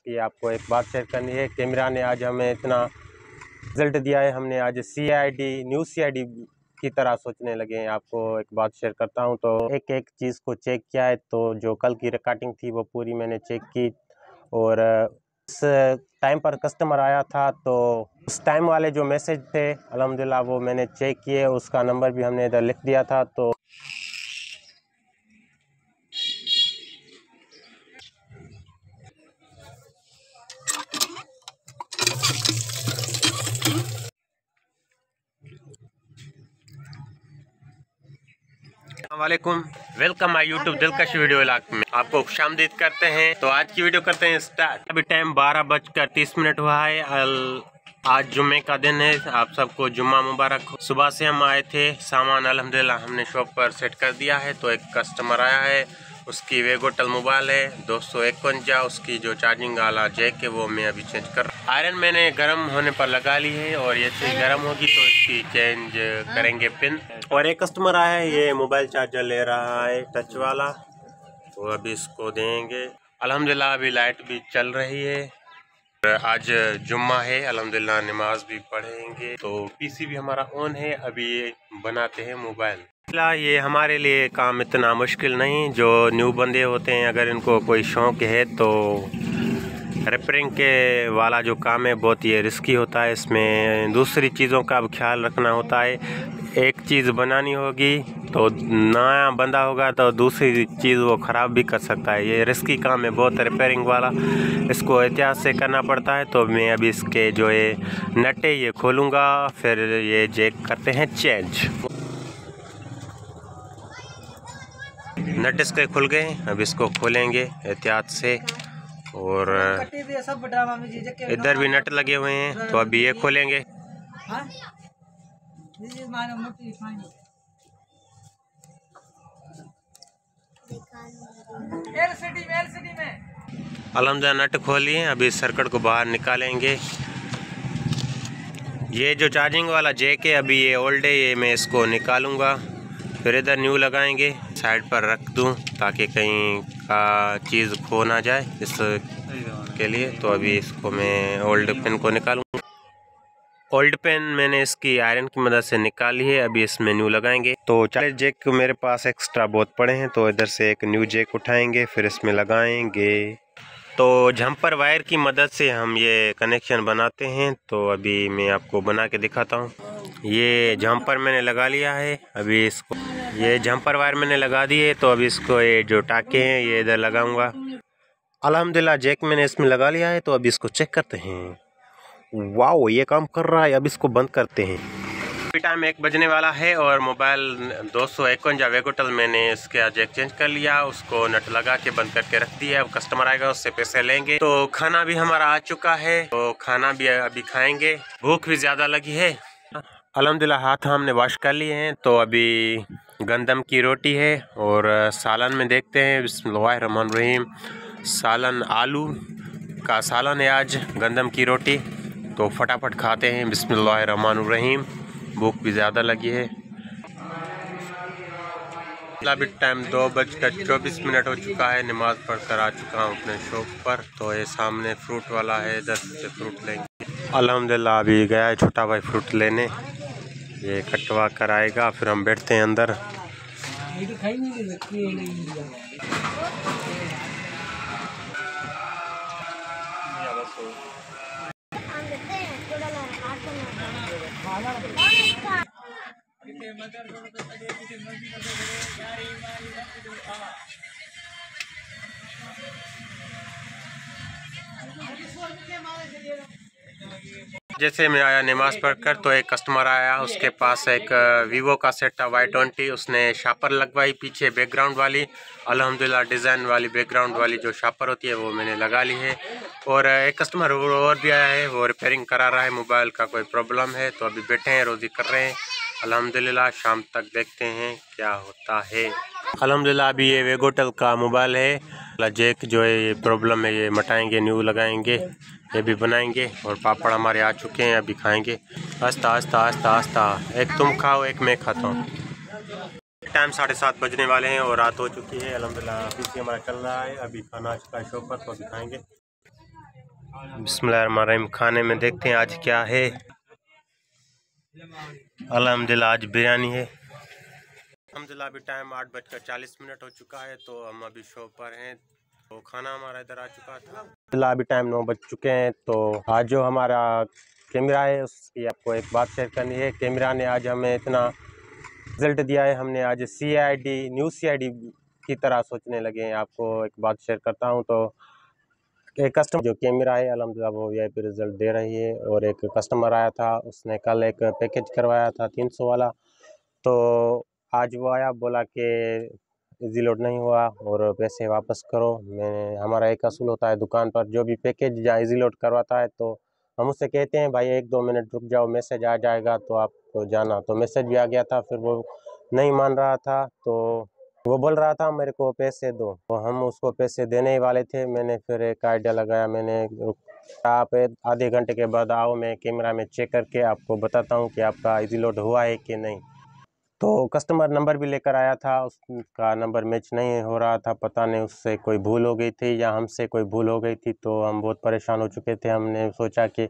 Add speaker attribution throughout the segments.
Speaker 1: कि आपको एक बात शेयर करनी है। कैमरा ने आज हमें इतना रिजल्ट दिया है, हमने आज न्यू CID की तरह सोचने लगे हैं। आपको एक बात शेयर करता हूं, तो एक एक चीज़ को चेक किया है। तो जो कल की रिकॉर्डिंग थी वो पूरी मैंने चेक की, और इस टाइम पर कस्टमर आया था तो उस टाइम वाले जो मैसेज थे अल्हम्दुलिल्लाह वो मैंने चेक किए, उसका नंबर भी हमने इधर लिख दिया था। तो वालेकुम, वेलकम माय यूट्यूब दिलकश वीडियो व्लॉग में आपको खुशामदीद करते हैं। तो आज की वीडियो करते हैं स्टार्ट। अभी टाइम 12:30 हुआ है। आज जुम्मे का दिन है, आप सबको जुम्मा मुबारक हो। सुबह से हम आए थे, सामान अल्हम्दुलिल्लाह हमने शॉप पर सेट कर दिया है। तो एक कस्टमर आया है, उसकी वेगोटल मोबाइल है 251, उसकी जो चार्जिंग वाला जैक है वो मैं अभी चेंज कर रहा हूँ। आयरन मैंने गर्म होने पर लगा ली है, और ये चीज़ गर्म होगी तो इसकी चेंज करेंगे पिन। और एक कस्टमर आया है, ये मोबाइल चार्जर ले रहा है टच वाला, तो अभी इसको देंगे। अल्हम्दुलिल्लाह अभी लाइट भी चल रही है, आज जुम्मा है, अल्हम्दुलिल्लाह नमाज भी पढ़ेंगे। तो PC भी हमारा ऑन है। अभी ये बनाते हैं मोबाइल। ये हमारे लिए काम इतना मुश्किल नहीं। जो न्यू बंदे होते हैं, अगर इनको कोई शौक़ है तो रिपेयरिंग के वाला जो काम है बहुत ये रिस्की होता है। इसमें दूसरी चीज़ों का भी ख्याल रखना होता है। एक चीज़ बनानी होगी तो नया बंदा होगा तो दूसरी चीज़ वो ख़राब भी कर सकता है। ये रिस्की काम है बहुत रिपेयरिंग वाला, इसको एहतियात से करना पड़ता है। तो मैं अभी इसके जो ये नट है ये खोलूँगा, फिर ये जैक करते हैं चेंज। नट इसके खुल गए, अब इसको खोलेंगे एहतियात से। और इधर भी नट लगे हुए हैं, तो अभी ये खोलेंगे। अल्हम्दुलिल्लाह नट खोलिए, अभी सर्किट को बाहर निकालेंगे। ये जो चार्जिंग वाला जैक है अभी ये ओल्ड है, ये मैं इसको निकालूंगा, फिर इधर न्यू लगाएंगे। साइड पर रख दूं ताकि कहीं का चीज़ खो ना जाए इसके लिए। तो अभी इसको मैं ओल्ड पेन को निकालूंगा। ओल्ड पेन मैंने इसकी आयरन की मदद से निकाली है, अभी इसमें न्यू लगाएंगे। तो 40 जैक मेरे पास एक्स्ट्रा बहुत पड़े हैं, तो इधर से एक न्यू जैक उठाएंगे, फिर इसमें लगाएंगे। तो जम्पर वायर की मदद से हम ये कनेक्शन बनाते हैं। तो अभी मैं आपको बना के दिखाता हूँ। ये जम्पर मैंने लगा लिया है, अभी इसको ये जम्पर वायर मैंने लगा दी है। तो अभी इसको ये जो टाके हैं ये इधर लगाऊंगा। अल्हम्दुलिल्लाह जैक मैंने इसमें लगा लिया है। तो अभी इसको चेक करते हैं। वाओ, ये काम कर रहा है। अब इसको बंद करते हैं। अभी टाइम 1 बजने वाला है, और मोबाइल 251 वेगोटल मैंने इसका जैक चेंज कर लिया, उसको नट लगा के बंद करके रख दिया। अब कस्टमर आएगा, उससे पैसे लेंगे। तो खाना भी हमारा आ चुका है, तो खाना भी अभी खाएंगे। भूख भी ज़्यादा लगी है। अल्हम्दुलिल्लाह हाथ हमने वॉश कर लिए हैं। तो अभी गंदम की रोटी है, और सालन में देखते हैं। बिस्मिल्लाहिर्रहमानिर्रहीम। सालन आलू का सालन है आज, गंदम की रोटी। तो फटाफट खाते हैं, बिस्मिल्लाहिर्रहमानिर्रहीम। भूख भी ज़्यादा लगी है। अभी टाइम 2:24 हो चुका है। नमाज़ पढ़कर आ चुका हूँ अपने शॉप पर। तो ये सामने फ्रूट वाला है, 10 से फ्रूट लेंगे। अल्हम्दुलिल्लाह अभी गया है छोटा भाई फ्रूट लेने, ये कटवा कर आएगा, फिर हम बैठते हैं अंदर। जैसे मैं आया नमाज पढ़कर, तो एक कस्टमर आया, उसके पास एक वीवो का सेट था Y20। उसने शापर लगवाई पीछे बैकग्राउंड वाली। अल्हम्दुलिल्लाह डिज़ाइन वाली बैकग्राउंड वाली जो शापर होती है वो मैंने लगा ली है। और एक कस्टमर और भी आया है, वो रिपेयरिंग करा रहा है, मोबाइल का कोई प्रॉब्लम है। तो अभी बैठे हैं, रोज़ी कर रहे हैं। अल्हम्दुलिल्लाह शाम तक देखते हैं क्या होता है। अल्हम्दुलिल्लाह अभी ये वेगोटल का मोबाइल है, जैक जो है ये प्रॉब्लम है, ये मटाएंगे, न्यू लगाएंगे, ये भी बनाएंगे। और पापड़ हमारे आ चुके हैं, अभी खाएंगे। आस्ता आस्ता आस्ता आस्ता, एक तुम खाओ एक मैं खाता हूँ। टाइम 7:30 बजने वाले हैं, और रात हो चुकी है। अल्हम्दुलिल्लाह PC हमारा चल रहा है। अभी खाना आ चुका है शॉप पर, तो अभी खाएंगे। बिस्मिल्लाहिर्रहमानिर्रहीम। खाने में देखते हैं आज क्या है। अल्हम्दुलिल्लाह आज बिरयानी है। अल्हम्दुलिल्लाह अभी टाइम 8:40 हो चुका है, तो हम अभी शॉप पर हैं। तो खाना हमारा इधर आ चुका था। अल्हम्दुलिल्लाह अभी टाइम 9 बज चुके हैं। तो आज जो हमारा कैमरा है उसकी आपको एक बात शेयर करनी है। कैमरा ने आज हमें इतना रिजल्ट दिया है, हमने आज CID न्यू CID की तरह सोचने लगे हैं। आपको एक बात शेयर करता हूं। तो एक कस्टमर जो कैमरा है अल्हम्दुलिल्लाह वो VIP रिजल्ट दे रही है। और एक कस्टमर आया था, उसने कल एक पैकेज करवाया था 300 वाला। तो आज वो आया, बोला कि इजी लोड नहीं हुआ और पैसे वापस करो। हमारा एक असूल होता है दुकान पर, जो भी पैकेज या इजी लोड करवाता है तो हम उससे कहते हैं भाई 1-2 मिनट रुक जाओ, मैसेज आ जाएगा तो आपको जाना। तो मैसेज भी आ गया था, फिर वो नहीं मान रहा था। तो वो बोल रहा था मेरे को पैसे दो, तो हम उसको पैसे देने ही वाले थे। मैंने फिर एक आइडिया लगाया, आप आधे घंटे के बाद आओ, मैं कैमरा में चेक करके आपको बताता हूँ कि आपका इजी लोड हुआ है कि नहीं। तो कस्टमर नंबर भी लेकर आया था, उसका नंबर मैच नहीं हो रहा था। पता नहीं उससे कोई भूल हो गई थी या हमसे कोई भूल हो गई थी। तो हम बहुत परेशान हो चुके थे। हमने सोचा कि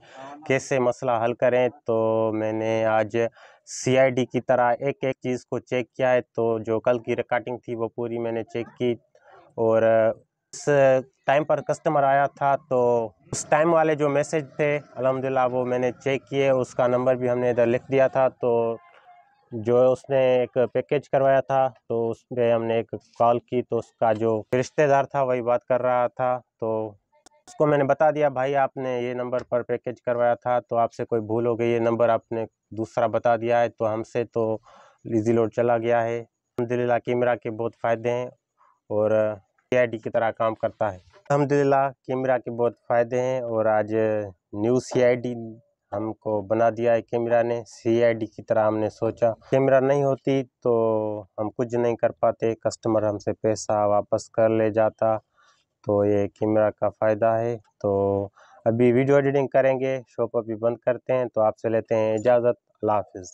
Speaker 1: कैसे मसला हल करें। तो मैंने आज CID की तरह एक एक चीज़ को चेक किया है। तो जो कल की रिकॉर्डिंग थी वो पूरी मैंने चेक की। और उस टाइम पर कस्टमर आया था, तो उस टाइम वाले जो मैसेज थे अल्हम्दुलिल्लाह वो मैंने चेक किए, उसका नंबर भी हमने इधर लिख दिया था। तो जो उसने एक पैकेज करवाया था, तो उसमें हमने एक कॉल की, तो उसका जो रिश्तेदार था वही बात कर रहा था। तो उसको मैंने बता दिया भाई आपने ये नंबर पर पैकेज करवाया था, तो आपसे कोई भूल हो गई, ये नंबर आपने दूसरा बता दिया है। तो हमसे तो इजी लोड चला गया है। अल्हम्दुलिल्लाह कैमरा के बहुत फ़ायदे हैं और CID की तरह काम करता है। अल्हम्दुलिल्लाह कैमरा के बहुत फ़ायदे हैं और आज न्यू CID हमको बना दिया है कैमरा ने। CID की तरह हमने सोचा, कैमरा नहीं होती तो हम कुछ नहीं कर पाते, कस्टमर हमसे पैसा वापस कर ले जाता। तो ये कैमरा का फ़ायदा है। तो अभी वीडियो एडिटिंग करेंगे, शॉप अभी बंद करते हैं। तो आपसे लेते हैं इजाज़त। अल्लाह हाफ़िज़।